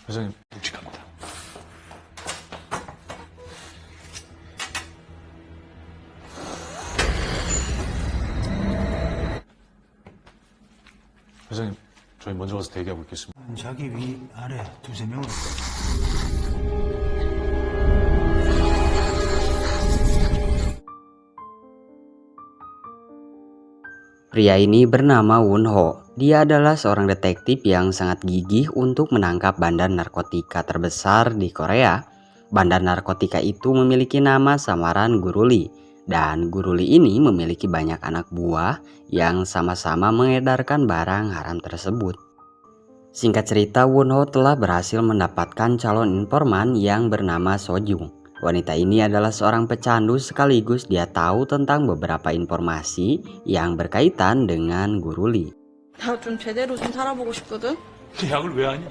회장님 묵직합니다. 회장님, 저희 먼저 가서 대기하고 있겠습니다. 자기 위 아래 두세 명으로. Pria ini bernama Won Ho. Dia adalah seorang detektif yang sangat gigih untuk menangkap bandar narkotika terbesar di Korea. Bandar narkotika itu memiliki nama samaran Guruli, dan Guruli ini memiliki banyak anak buah yang sama-sama mengedarkan barang haram tersebut. Singkat cerita, Won Ho telah berhasil mendapatkan calon informan yang bernama Sojung. Wanita ini adalah seorang pecandu sekaligus dia tahu tentang beberapa informasi yang berkaitan dengan Guruli. 나 좀 제대로 좀 살아보고 싶거든? 약을 왜 하냐?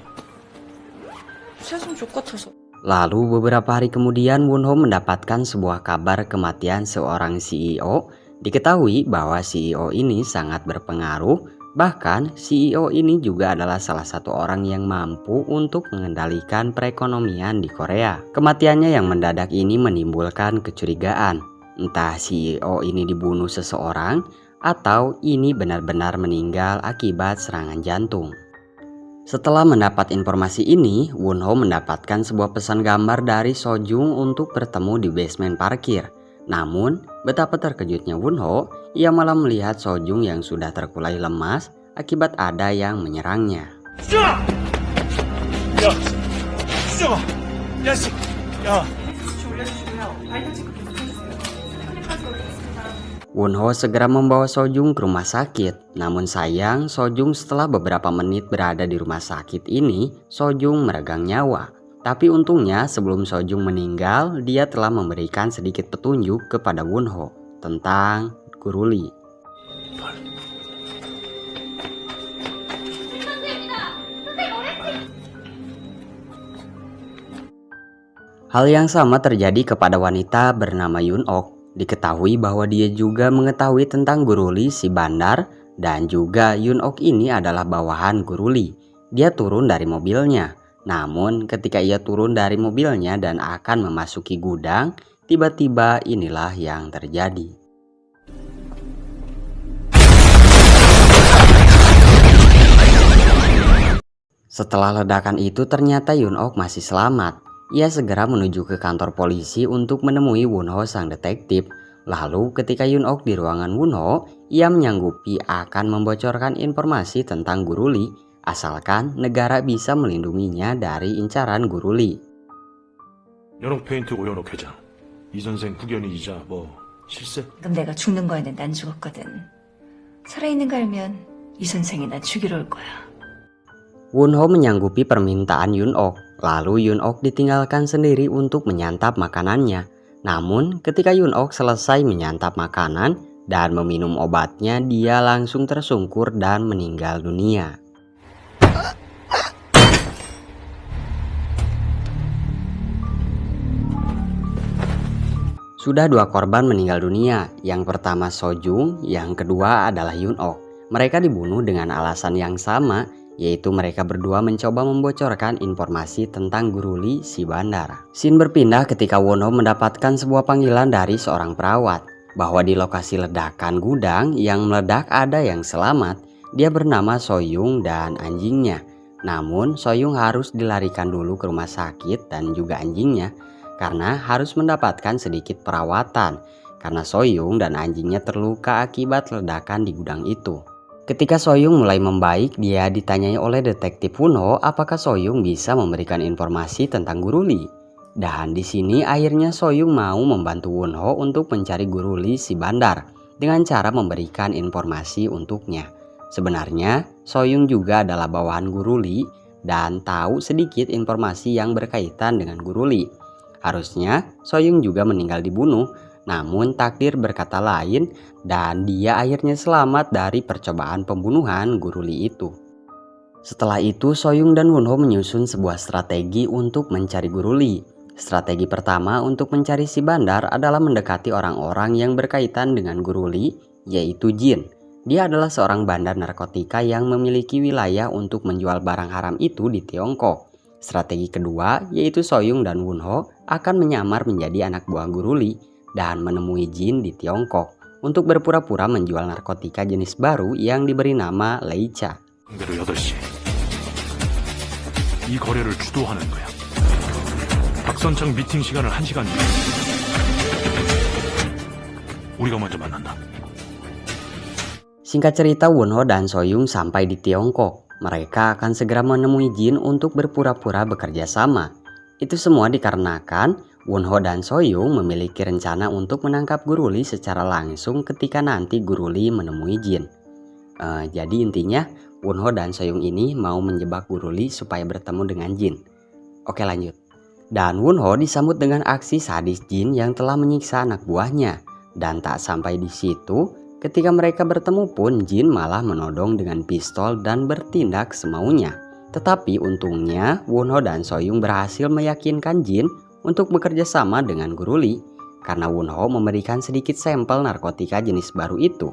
세상 족 같아서. Lalu beberapa hari kemudian Won Ho mendapatkan sebuah kabar kematian seorang CEO. Diketahui bahwa CEO ini sangat berpengaruh. Bahkan CEO ini juga adalah salah satu orang yang mampu untuk mengendalikan perekonomian di Korea. Kematiannya yang mendadak ini menimbulkan kecurigaan. Entah CEO ini dibunuh seseorang atau ini benar-benar meninggal akibat serangan jantung. Setelah mendapat informasi ini, Won Ho mendapatkan sebuah pesan gambar dari Sojung untuk bertemu di basement parkir. Namun, betapa terkejutnya Won Ho, ia malah melihat Sojung yang sudah terkulai lemas akibat ada yang menyerangnya. Won Ho segera membawa Sojung ke rumah sakit. Namun sayang, Sojung setelah beberapa menit berada di rumah sakit ini, Sojung meregang nyawa. Tapi untungnya sebelum Sojung meninggal, dia telah memberikan sedikit petunjuk kepada Won Ho tentang Guruli. Hal yang sama terjadi kepada wanita bernama Yun Ok. Diketahui bahwa dia juga mengetahui tentang Guruli si bandar, dan juga Yun Ok ini adalah bawahan Guruli. Dia turun dari mobilnya. Namun ketika ia turun dari mobilnya dan akan memasuki gudang, tiba-tiba inilah yang terjadi. Setelah ledakan itu ternyata Yun Ok masih selamat. Ia segera menuju ke kantor polisi untuk menemui Won Ho sang detektif. Lalu ketika Yun Ok di ruangan Won Ho, ia menyanggupi akan membocorkan informasi tentang Guruli, asalkan negara bisa melindunginya dari incaran Guruli. 연옥 페인트 오연옥 회장, 이 선생 후견인이자 실세? 그럼 내가 죽는 거에는 난 죽었거든. 살아있는 거 알면 이 선생이 난 죽이러 올 거야. Won Ho menyanggupi permintaan Yun Ok. Lalu Yun Ok ditinggalkan sendiri untuk menyantap makanannya. Namun ketika Yun Ok selesai menyantap makanan dan meminum obatnya, dia langsung tersungkur dan meninggal dunia. Sudah dua korban meninggal dunia. Yang pertama Sojung, yang kedua adalah Yun Ok. Mereka dibunuh dengan alasan yang sama, yaitu mereka berdua mencoba membocorkan informasi tentang Guruli si bandar. Scene berpindah ketika Won Ho mendapatkan sebuah panggilan dari seorang perawat bahwa di lokasi ledakan gudang yang meledak ada yang selamat. Dia bernama Soyung dan anjingnya. Namun Soyung harus dilarikan dulu ke rumah sakit dan juga anjingnya karena harus mendapatkan sedikit perawatan karena Soyung dan anjingnya terluka akibat ledakan di gudang itu. Ketika Soyung mulai membaik, dia ditanyai oleh detektif Won Ho apakah Soyung bisa memberikan informasi tentang Guruli. Dan di sini akhirnya Soyung mau membantu Won Ho untuk mencari Guruli si bandar dengan cara memberikan informasi untuknya. Sebenarnya Soyung juga adalah bawahan Guruli dan tahu sedikit informasi yang berkaitan dengan Guruli. Harusnya Soyung juga meninggal dibunuh. Namun takdir berkata lain dan dia akhirnya selamat dari percobaan pembunuhan Guruli itu. Setelah itu Soyung dan Won Ho menyusun sebuah strategi untuk mencari Guruli. Strategi pertama untuk mencari si bandar adalah mendekati orang-orang yang berkaitan dengan Guruli, yaitu Jin. Dia adalah seorang bandar narkotika yang memiliki wilayah untuk menjual barang haram itu di Tiongkok. Strategi kedua yaitu Soyung dan Wonho akan menyamar menjadi anak buah Guru Lee dan menemui Jin di Tiongkok untuk berpura-pura menjual narkotika jenis baru yang diberi nama Leica. 상대로 8시. 이 거래를 주도하는 거야. 박선창 미팅 시간을 1시간 뒤에. 우리가 먼저 만난다. Singkat cerita, Wonho dan Soyung sampai di Tiongkok. Mereka akan segera menemui Jin untuk berpura-pura bekerja sama. Itu semua dikarenakan Wonho dan Soyung memiliki rencana untuk menangkap Guru Lee secara langsung ketika nanti Guru Lee menemui Jin. Jadi intinya Wonho dan Soyung ini mau menjebak Guru Lee supaya bertemu dengan Jin. Oke, lanjut. Dan Wonho disambut dengan aksi sadis Jin yang telah menyiksa anak buahnya. Dan tak sampai di situ, ketika mereka bertemu pun Jin malah menodong dengan pistol dan bertindak semaunya. Tetapi untungnya Wonho dan Soyung berhasil meyakinkan Jin untuk bekerja sama dengan Guru Lee karena Wonho memberikan sedikit sampel narkotika jenis baru itu.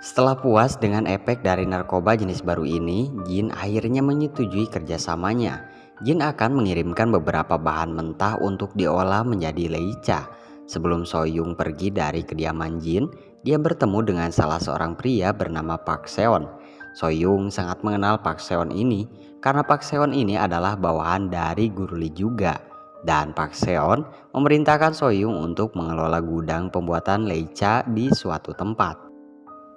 Setelah puas dengan efek dari narkoba jenis baru ini, Jin akhirnya menyetujui kerjasamanya. Jin akan mengirimkan beberapa bahan mentah untuk diolah menjadi Leica. Sebelum Soyung pergi dari kediaman Jin, dia bertemu dengan salah seorang pria bernama Park Seon. Soyung sangat mengenal Park Seon ini karena Park Seon ini adalah bawahan dari Guru Lee juga. Dan Park Seon memerintahkan Soyung untuk mengelola gudang pembuatan Leica di suatu tempat.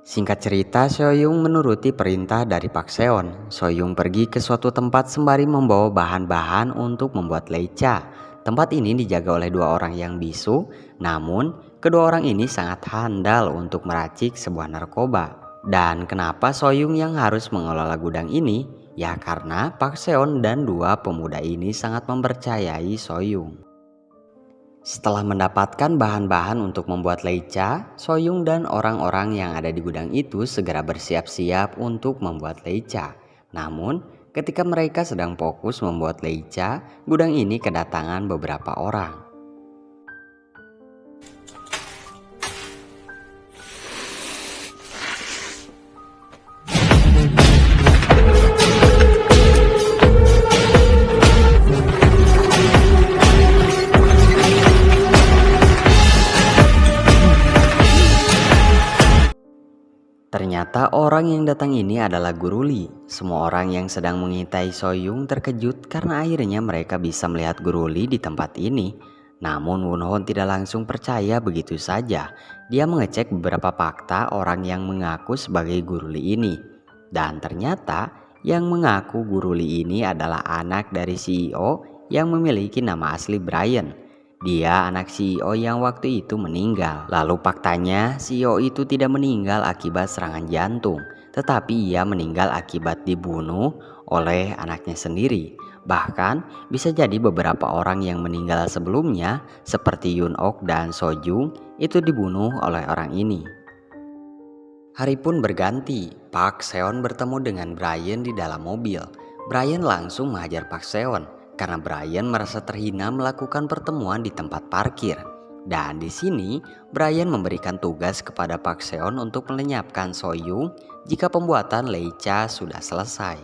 Singkat cerita, Soyung menuruti perintah dari Park Seon. Soyung pergi ke suatu tempat sembari membawa bahan-bahan untuk membuat Leica. Tempat ini dijaga oleh dua orang yang bisu, namun kedua orang ini sangat handal untuk meracik sebuah narkoba. Dan kenapa Soyung yang harus mengelola gudang ini? Ya karena Park Seon dan dua pemuda ini sangat mempercayai Soyung. Setelah mendapatkan bahan-bahan untuk membuat Leica, Soyung dan orang-orang yang ada di gudang itu segera bersiap-siap untuk membuat Leica. Namun, ketika mereka sedang fokus membuat Leica, gudang ini kedatangan beberapa orang. Ternyata orang yang datang ini adalah Guru Lee. Semua orang yang sedang mengintai Soyung terkejut karena akhirnya mereka bisa melihat Guru Lee di tempat ini. Namun Wonho tidak langsung percaya begitu saja. Dia mengecek beberapa fakta orang yang mengaku sebagai Guru Lee ini. Dan ternyata yang mengaku Guru Lee ini adalah anak dari CEO yang memiliki nama asli Brian. Dia anak CEO yang waktu itu meninggal. Lalu faktanya CEO itu tidak meninggal akibat serangan jantung, tetapi ia meninggal akibat dibunuh oleh anaknya sendiri. Bahkan bisa jadi beberapa orang yang meninggal sebelumnya seperti Yoon-ok dan Sojung itu dibunuh oleh orang ini. Hari pun berganti. Park Seon bertemu dengan Brian di dalam mobil. Brian langsung menghajar Park Seon karena Brian merasa terhina melakukan pertemuan di tempat parkir. Dan di sini Brian memberikan tugas kepada Park Seon untuk melenyapkan Soyung jika pembuatan Leica sudah selesai.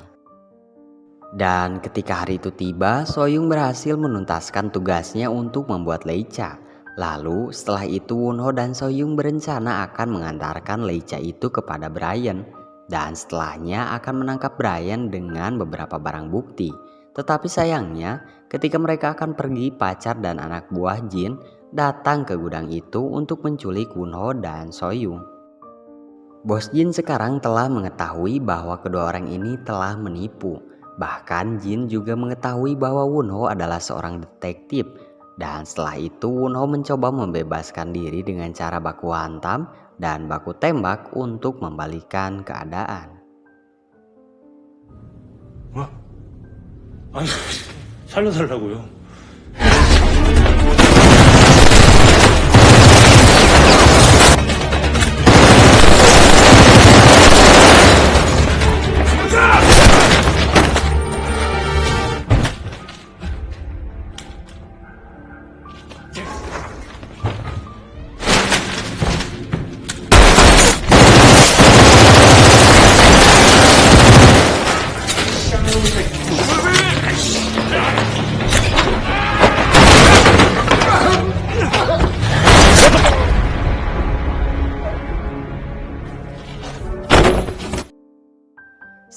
Dan ketika hari itu tiba, Soyung berhasil menuntaskan tugasnya untuk membuat Leica. Lalu setelah itu Wonho dan Soyung berencana akan mengantarkan Leica itu kepada Brian. Dan setelahnya akan menangkap Brian dengan beberapa barang bukti. Tetapi sayangnya ketika mereka akan pergi, pacar dan anak buah Jin datang ke gudang itu untuk menculik Wonho dan Soyung. Bos Jin sekarang telah mengetahui bahwa kedua orang ini telah menipu. Bahkan Jin juga mengetahui bahwa Wonho adalah seorang detektif. Dan setelah itu Wonho mencoba membebaskan diri dengan cara baku hantam dan baku tembak untuk membalikan keadaan. 뭐? 아니, 살려달라고요.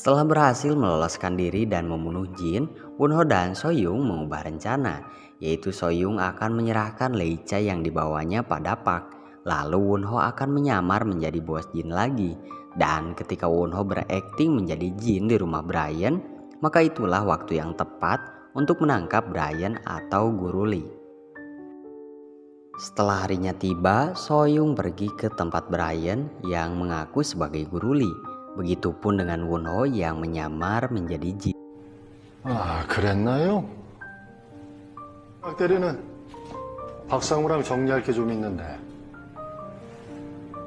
Setelah berhasil meloloskan diri dan membunuh Jin, Won-ho dan So-young mengubah rencana, yaitu So-young akan menyerahkan Lee-cha yang dibawanya pada Park. Lalu Won-ho akan menyamar menjadi bos Jin lagi. Dan ketika Won-ho berakting menjadi Jin di rumah Brian, maka itulah waktu yang tepat untuk menangkap Brian atau Guru Lee. Setelah harinya tiba, So-young pergi ke tempat Brian yang mengaku sebagai Guru Lee. Begitupun dengan Won-ho yang menyamar menjadi Jin. 아, 그랬나요? 박 대리는 박상우랑 정리할 게 좀 있는데.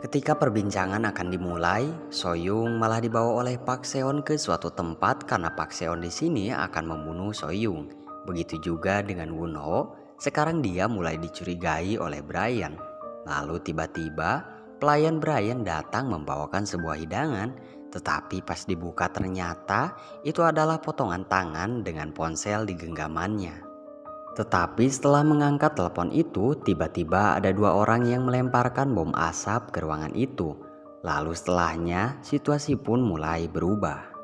Ketika perbincangan akan dimulai, So-young malah dibawa oleh Park Seon ke suatu tempat karena Park Seon di sini akan membunuh So-young. Begitu juga dengan Won-ho, sekarang dia mulai dicurigai oleh Brian. Lalu tiba-tiba pelayan Brian datang membawakan sebuah hidangan, tetapi pas dibuka ternyata itu adalah potongan tangan dengan ponsel di genggamannya. Tetapi setelah mengangkat telepon itu, tiba-tiba ada dua orang yang melemparkan bom asap ke ruangan itu. Lalu setelahnya, situasi pun mulai berubah.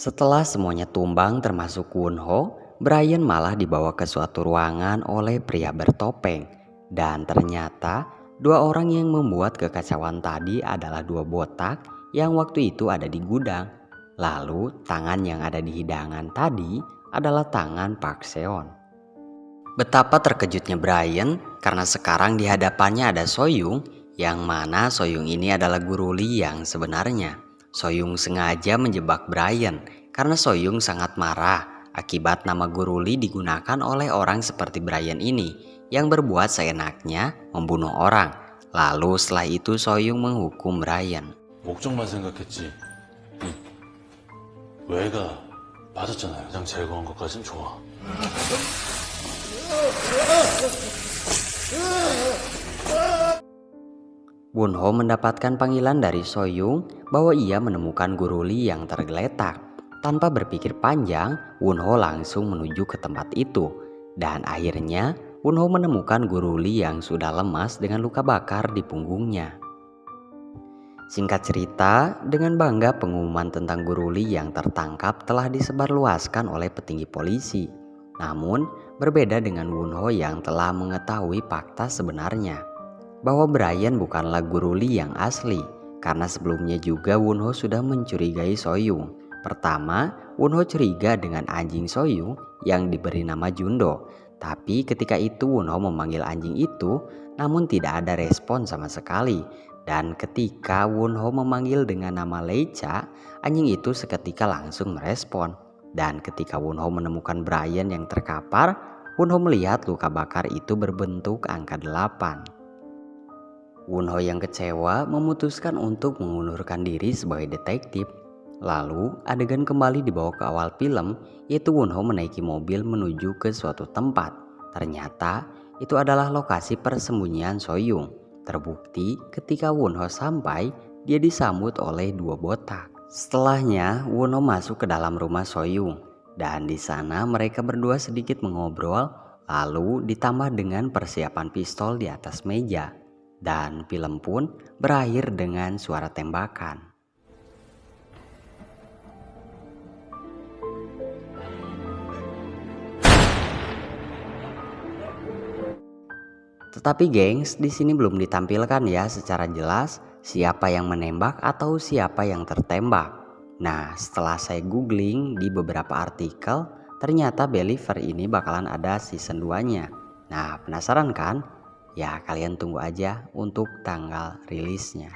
Setelah semuanya tumbang termasuk Won-ho, Brian malah dibawa ke suatu ruangan oleh pria bertopeng. Dan ternyata dua orang yang membuat kekacauan tadi adalah dua botak yang waktu itu ada di gudang. Lalu tangan yang ada di hidangan tadi adalah tangan Park Seon. Betapa terkejutnya Brian karena sekarang di hadapannya ada So-young, yang mana So-young ini adalah Guru Lee yang sebenarnya. So-young sengaja menjebak Brian karena So-young sangat marah akibat nama Guru Lee digunakan oleh orang seperti Brian ini yang berbuat seenaknya membunuh orang. Lalu setelah itu So-young menghukum Brian. 목적만 생각했지. 외가 맞았잖아요. 그냥 제거한 것까진 좋아. Won-ho mendapatkan panggilan dari So-young bahwa ia menemukan Guru Lee yang tergeletak. Tanpa berpikir panjang, Won-ho langsung menuju ke tempat itu. Dan akhirnya, Won-ho menemukan Guru Lee yang sudah lemas dengan luka bakar di punggungnya. Singkat cerita, dengan bangga pengumuman tentang Guru Lee yang tertangkap telah disebarluaskan oleh petinggi polisi. Namun, berbeda dengan Won-ho yang telah mengetahui fakta sebenarnya, bahwa Brian bukanlah Guru Lee yang asli, karena sebelumnya juga Won-ho sudah mencurigai So-young. Pertama, Won-ho curiga dengan anjing So-young yang diberi nama Jundo. Tapi ketika itu Won-ho memanggil anjing itu, namun tidak ada respon sama sekali. Dan ketika Won-ho memanggil dengan nama Lee-cha, anjing itu seketika langsung merespon. Dan ketika Won-ho menemukan Brian yang terkapar, Won-ho melihat luka bakar itu berbentuk angka 8. Won-ho yang kecewa memutuskan untuk mengundurkan diri sebagai detektif. Lalu adegan kembali dibawa ke awal film, yaitu Won-ho menaiki mobil menuju ke suatu tempat. Ternyata itu adalah lokasi persembunyian So-young. Terbukti ketika Won-ho sampai, dia disambut oleh dua botak. Setelahnya Won-ho masuk ke dalam rumah So-young, dan di sana mereka berdua sedikit mengobrol, lalu ditambah dengan persiapan pistol di atas meja. Dan film pun berakhir dengan suara tembakan. Tetapi gengs, di sini belum ditampilkan ya secara jelas siapa yang menembak atau siapa yang tertembak. Nah, setelah saya googling di beberapa artikel, ternyata Believer ini bakalan ada season 2-nya. Nah, penasaran kan? Ya, kalian tunggu aja untuk tanggal rilisnya.